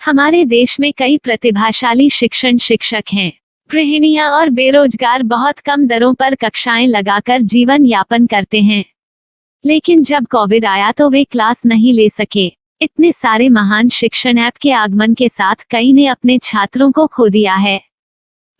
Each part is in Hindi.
हमारे देश में कई प्रतिभाशाली शिक्षण शिक्षक हैं। गृहिणियां और बेरोजगार बहुत कम दरों पर कक्षाएं लगाकर जीवन यापन करते हैं। लेकिन जब कोविड आया तो वे क्लास नहीं ले सके। इतने सारे महान शिक्षण ऐप के आगमन के साथ कई ने अपने छात्रों को खो दिया है।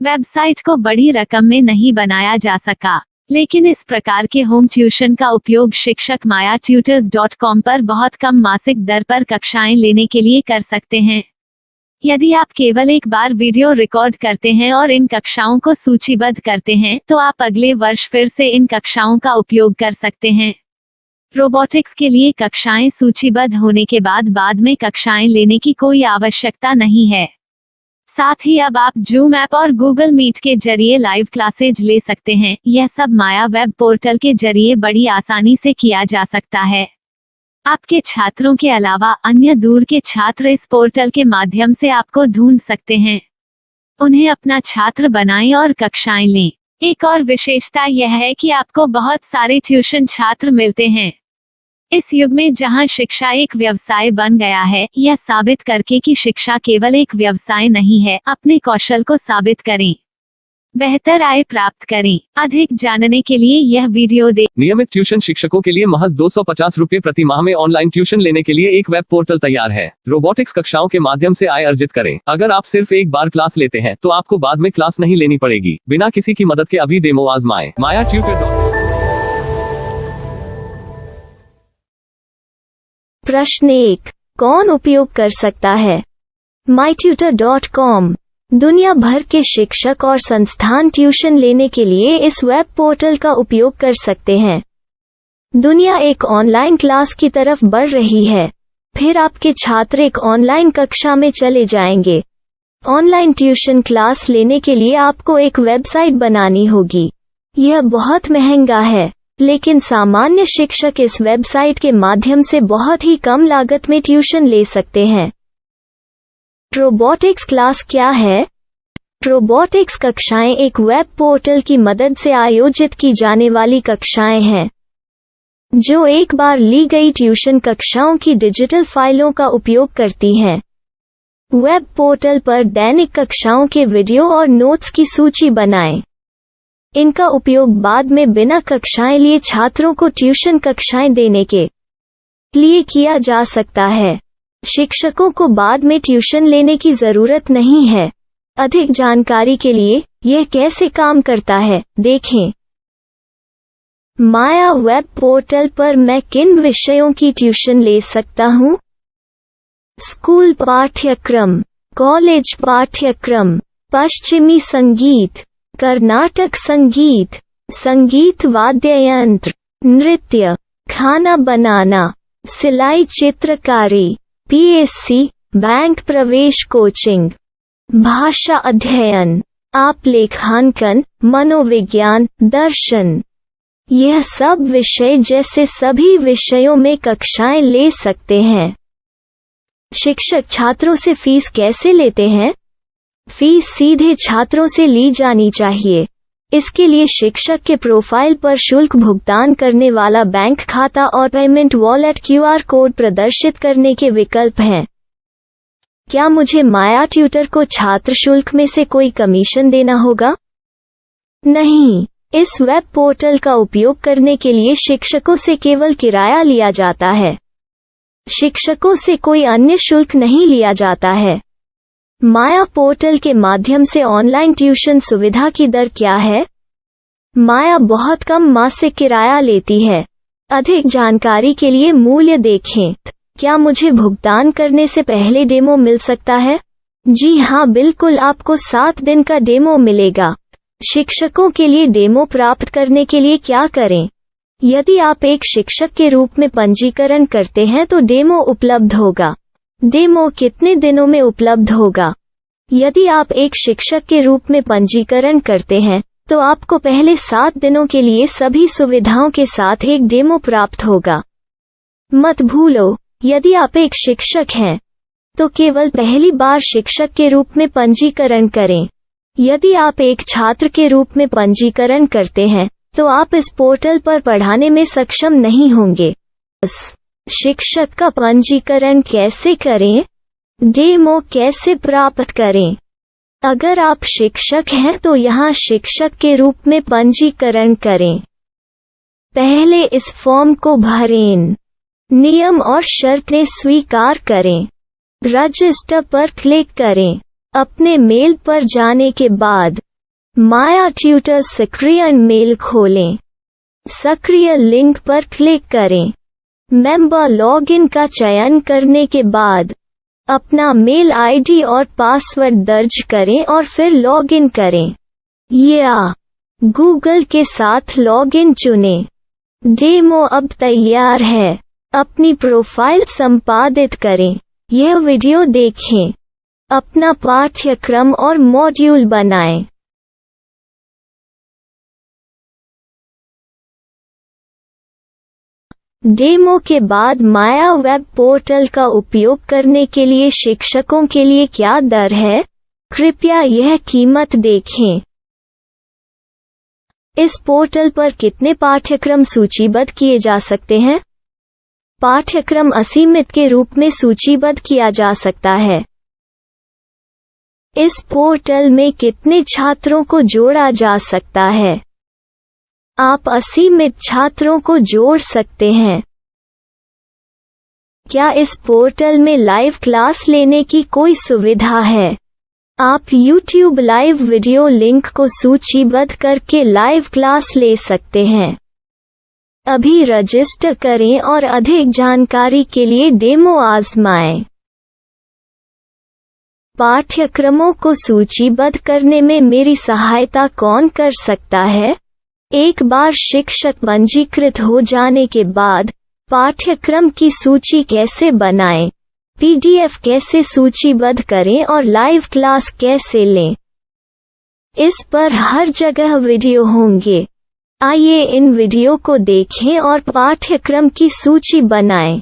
वेबसाइट को बड़ी रकम में नहीं बनाया जा सका, लेकिन इस प्रकार के होम ट्यूशन का उपयोग शिक्षक mayatutors.com पर बहुत कम मासिक दर पर कक्षाएं लेने के लिए कर सकते हैं। यदि आप केवल एक बार वीडियो रिकॉर्ड करते हैं और इन कक्षाओं को सूचीबद्ध करते हैं तो आप अगले वर्ष फिर से इन कक्षाओं का उपयोग कर सकते हैं। रोबोटिक्स के लिए कक्षाएं सूचीबद्ध होने के बाद में कक्षाएं लेने की कोई आवश्यकता नहीं है। साथ ही अब आप जूम ऐप और गूगल मीट के जरिए लाइव क्लासेज ले सकते हैं। यह सब माया वेब पोर्टल के जरिए बड़ी आसानी से किया जा सकता है। आपके छात्रों के अलावा अन्य दूर के छात्र इस पोर्टल के माध्यम से आपको ढूंढ सकते हैं। उन्हें अपना छात्र बनाएं और कक्षाएं लें। एक और विशेषता यह है कि आपको बहुत सारे ट्यूशन छात्र मिलते हैं। इस युग में जहां शिक्षा एक व्यवसाय बन गया है, यह साबित करके कि शिक्षा केवल एक व्यवसाय नहीं है, अपने कौशल को साबित करें, बेहतर आय प्राप्त करें। अधिक जानने के लिए यह वीडियो देखें। नियमित ट्यूशन शिक्षकों के लिए महज 250 रुपए प्रति माह में ऑनलाइन ट्यूशन लेने के लिए एक वेब पोर्टल तैयार है। रोबोटिक्स कक्षाओं के माध्यम से आय अर्जित करें। अगर आप सिर्फ एक बार क्लास लेते हैं तो आपको बाद में क्लास नहीं लेनी पड़ेगी। बिना किसी की मदद के अभी डेमो आजमाएं। mayatutor.com। प्रश्न 1, कौन उपयोग कर सकता है? mytutor.com दुनिया भर के शिक्षक और संस्थान ट्यूशन लेने के लिए इस वेब पोर्टल का उपयोग कर सकते हैं। दुनिया एक ऑनलाइन क्लास की तरफ बढ़ रही है। फिर आपके छात्र एक ऑनलाइन कक्षा में चले जाएंगे। ऑनलाइन ट्यूशन क्लास लेने के लिए आपको एक वेबसाइट बनानी होगी। यह बहुत महंगा है, लेकिन सामान्य शिक्षक इस वेबसाइट के माध्यम से बहुत ही कम लागत में ट्यूशन ले सकते हैं। रोबोटिक्स क्लास क्या है? रोबोटिक्स कक्षाएं एक वेब पोर्टल की मदद से आयोजित की जाने वाली कक्षाएं हैं, जो एक बार ली गई ट्यूशन कक्षाओं की डिजिटल फाइलों का उपयोग करती हैं। वेब पोर्टल पर दैनिक कक्षाओं के वीडियो और नोट्स की सूची बनाएं। इनका उपयोग बाद में बिना कक्षाएं लिए छात्रों को ट्यूशन कक्षाएं देने के लिए किया जा सकता है। शिक्षकों को बाद में ट्यूशन लेने की जरूरत नहीं है। अधिक जानकारी के लिए यह कैसे काम करता है, देखें। माया वेब पोर्टल पर मैं किन विषयों की ट्यूशन ले सकता हूँ? स्कूल पाठ्यक्रम, कॉलेज पाठ्यक्रम, पश्चिमी संगीत, कर्नाटक संगीत, संगीत वाद्य यंत्र, नृत्य, खाना बनाना, सिलाई चित्रकारी, पीएससी, बैंक प्रवेश कोचिंग, भाषा अध्ययन, आप लेखांकन, मनोविज्ञान, दर्शन। यह सब विषय जैसे सभी विषयों में कक्षाएं ले सकते हैं। शिक्षक छात्रों से फीस कैसे लेते हैं? फीस सीधे छात्रों से ली जानी चाहिए। इसके लिए शिक्षक के प्रोफाइल पर शुल्क भुगतान करने वाला बैंक खाता और पेमेंट वॉलेट क्यूआर कोड प्रदर्शित करने के विकल्प हैं। क्या मुझे माया ट्यूटर को छात्र शुल्क में से कोई कमीशन देना होगा? नहीं, इस वेब पोर्टल का उपयोग करने के लिए शिक्षकों से केवल किराया लिया जाता है। शिक्षकों से कोई अन्य शुल्क नहीं लिया जाता है। माया पोर्टल के माध्यम से ऑनलाइन ट्यूशन सुविधा की दर क्या है? माया बहुत कम मासिक किराया लेती है। अधिक जानकारी के लिए मूल्य देखें। क्या मुझे भुगतान करने से पहले डेमो मिल सकता है? जी हाँ, बिल्कुल, आपको 7 दिन का डेमो मिलेगा। शिक्षकों के लिए डेमो प्राप्त करने के लिए क्या करें? यदि आप एक शिक्षक के रूप में पंजीकरण करते हैं तो डेमो उपलब्ध होगा। डेमो कितने दिनों में उपलब्ध होगा? यदि आप एक शिक्षक के रूप में पंजीकरण करते हैं तो आपको पहले 7 दिनों के लिए सभी सुविधाओं के साथ एक डेमो प्राप्त होगा। मत भूलो, यदि आप एक शिक्षक हैं तो केवल पहली बार शिक्षक के रूप में पंजीकरण करें। यदि आप एक छात्र के रूप में पंजीकरण करते हैं तो आप इस पोर्टल पर पढ़ाने में सक्षम नहीं होंगे। शिक्षक का पंजीकरण कैसे करें? डेमो कैसे प्राप्त करें? अगर आप शिक्षक हैं तो यहाँ शिक्षक के रूप में पंजीकरण करें। पहले इस फॉर्म को भरें। नियम और शर्तें स्वीकार करें। रजिस्टर पर क्लिक करें। अपने मेल पर जाने के बाद माया ट्यूटर सक्रियण मेल खोलें। सक्रिय लिंक पर क्लिक करें। मेंबर लॉगिन का चयन करने के बाद अपना मेल आईडी और पासवर्ड दर्ज करें और फिर लॉगिन करें या गूगल के साथ लॉगिन चुनें। डेमो अब तैयार है। अपनी प्रोफाइल संपादित करें। यह वीडियो देखें। अपना पाठ्यक्रम और मॉड्यूल बनाएं। डेमो के बाद माया वेब पोर्टल का उपयोग करने के लिए शिक्षकों के लिए क्या दर है? कृपया यह कीमत देखें। इस पोर्टल पर कितने पाठ्यक्रम सूचीबद्ध किए जा सकते हैं? पाठ्यक्रम असीमित के रूप में सूचीबद्ध किया जा सकता है। इस पोर्टल में कितने छात्रों को जोड़ा जा सकता है? आप असीमित छात्रों को जोड़ सकते हैं। क्या इस पोर्टल में लाइव क्लास लेने की कोई सुविधा है? आप YouTube लाइव वीडियो लिंक को सूचीबद्ध करके लाइव क्लास ले सकते हैं। अभी रजिस्टर करें और अधिक जानकारी के लिए डेमो आजमाएं। पाठ्यक्रमों को सूचीबद्ध करने में मेरी सहायता कौन कर सकता है? एक बार शिक्षक पंजीकृत हो जाने के बाद पाठ्यक्रम की सूची कैसे बनाएं, PDF कैसे सूचीबद्ध करें और लाइव क्लास कैसे लें, इस पर हर जगह वीडियो होंगे। आइए इन वीडियो को देखें और पाठ्यक्रम की सूची बनाएं।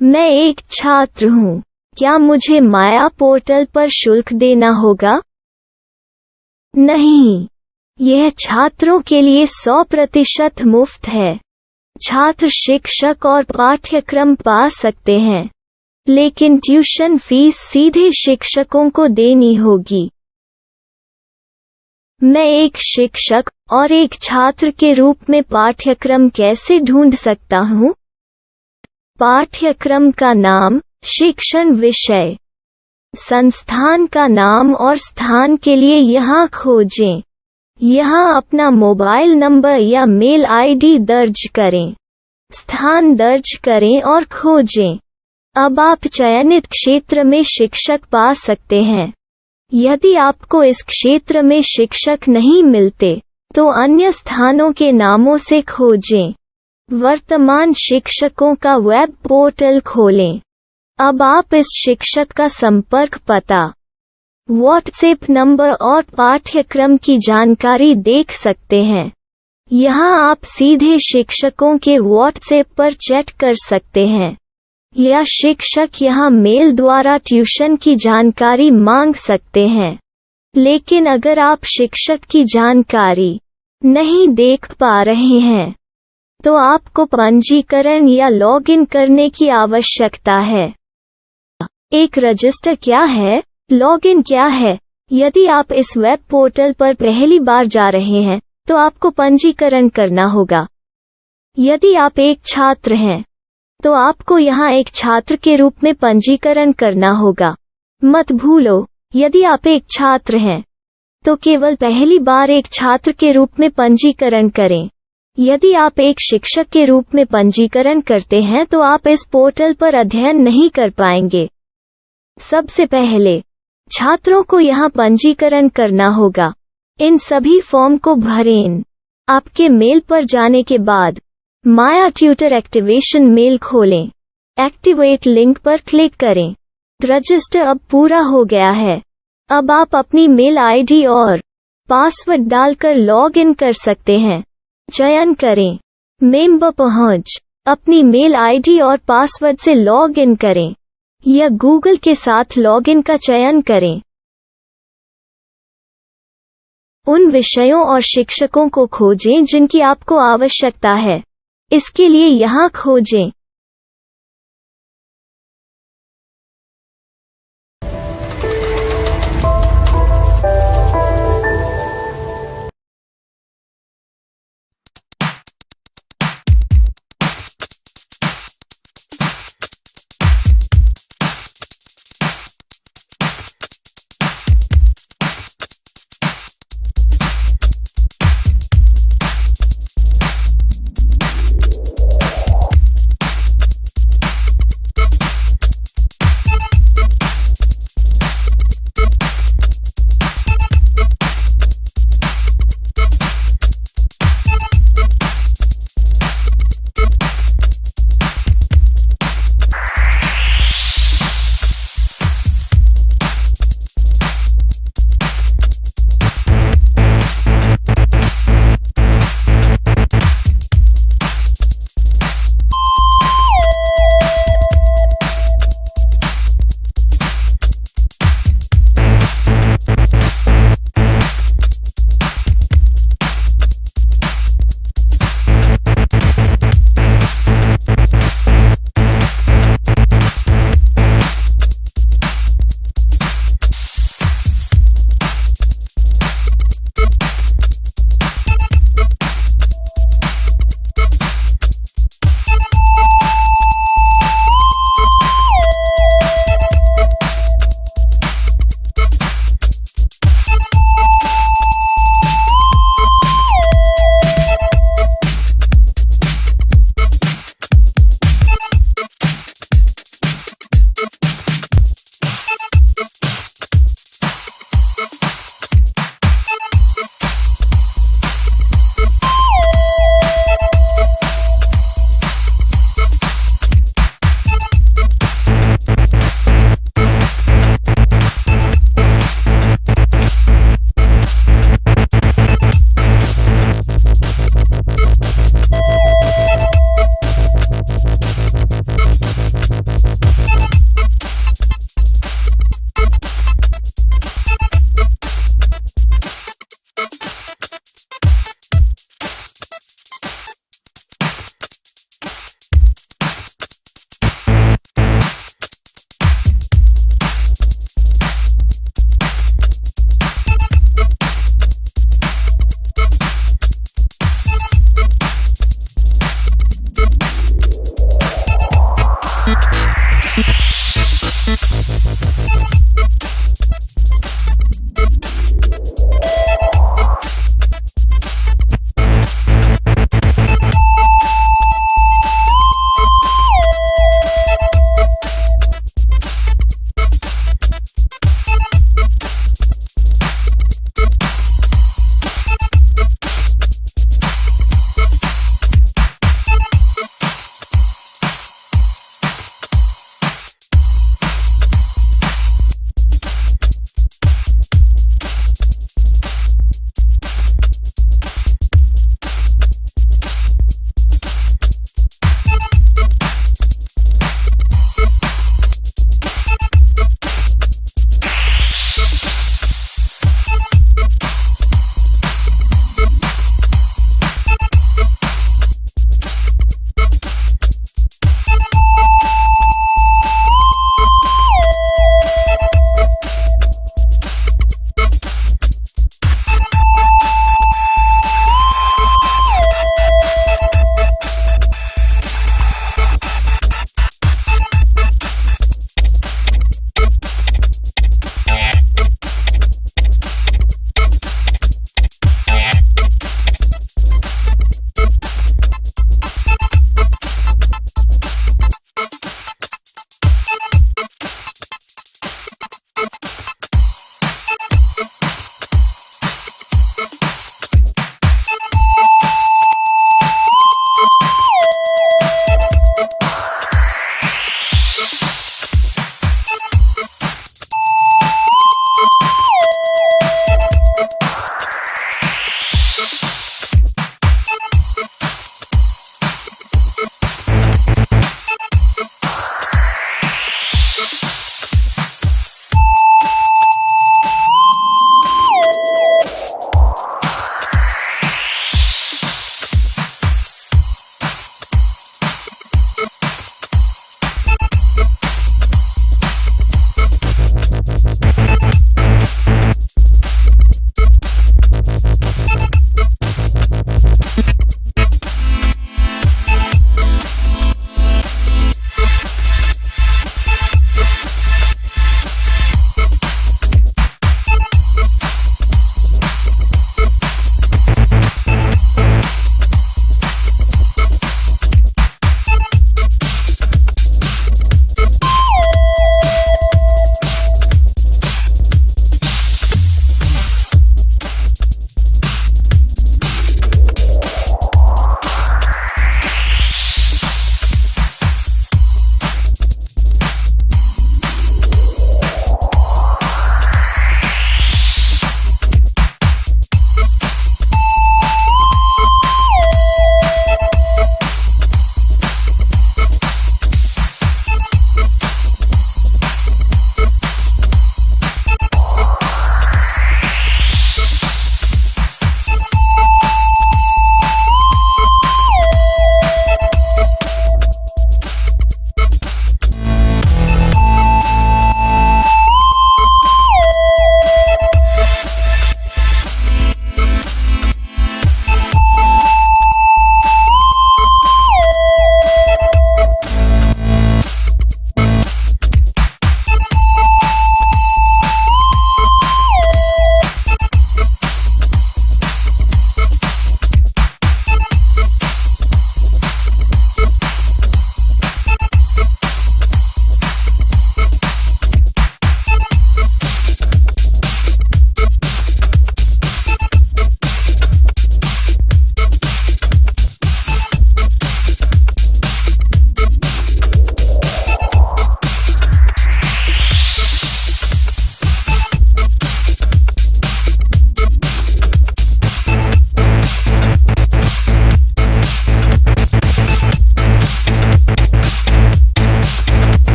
मैं एक छात्र हूँ। क्या मुझे माया पोर्टल पर शुल्क देना होगा? नहीं, यह छात्रों के लिए 100% मुफ्त है। छात्र शिक्षक और पाठ्यक्रम पा सकते हैं, लेकिन ट्यूशन फीस सीधे शिक्षकों को देनी होगी। मैं एक शिक्षक और एक छात्र के रूप में पाठ्यक्रम कैसे ढूंढ सकता हूँ? पाठ्यक्रम का नाम, शिक्षण विषय, संस्थान का नाम और स्थान के लिए यहाँ खोजें। यहाँ अपना मोबाइल नंबर या मेल आईडी दर्ज करें। स्थान दर्ज करें और खोजें। अब आप चयनित क्षेत्र में शिक्षक पा सकते हैं। यदि आपको इस क्षेत्र में शिक्षक नहीं मिलते, तो अन्य स्थानों के नामों से खोजें। वर्तमान शिक्षकों का वेब पोर्टल खोलें। अब आप इस शिक्षक का संपर्क पता, व्हाट्सएप नंबर और पाठ्यक्रम की जानकारी देख सकते हैं। यहाँ आप सीधे शिक्षकों के व्हाट्सएप पर चैट कर सकते हैं या शिक्षक यहाँ मेल द्वारा ट्यूशन की जानकारी मांग सकते हैं। लेकिन अगर आप शिक्षक की जानकारी नहीं देख पा रहे हैं, तो आपको पंजीकरण या लॉगिन करने की आवश्यकता है। एक रजिस्टर क्या है? लॉगिन क्या है? यदि आप इस वेब पोर्टल पर पहली बार जा रहे हैं, तो आपको पंजीकरण करना होगा। यदि आप एक छात्र हैं, तो आपको यहाँ एक छात्र के रूप में पंजीकरण करना होगा। मत भूलो, यदि आप एक छात्र हैं, तो केवल पहली बार एक छात्र के रूप में पंजीकरण करें। यदि आप एक शिक्षक के रूप में पंजीकरण करते हैं, तो आप इस पोर्टल पर अध्ययन नहीं कर पाएंगे। सबसे पहले छात्रों को यहाँ पंजीकरण करना होगा। इन सभी फॉर्म को भरें। आपके मेल पर जाने के बाद माया ट्यूटर एक्टिवेशन मेल खोलें। एक्टिवेट लिंक पर क्लिक करें। रजिस्टर अब पूरा हो गया है। अब आप अपनी मेल आईडी और पासवर्ड डालकर लॉग इन कर सकते हैं। चयन करें मेंबर पहुंच। अपनी मेल आईडी और पासवर्ड से लॉग इन करें या गूगल के साथ लॉगिन का चयन करें। उन विषयों और शिक्षकों को खोजें जिनकी आपको आवश्यकता है। इसके लिए यहाँ खोजें।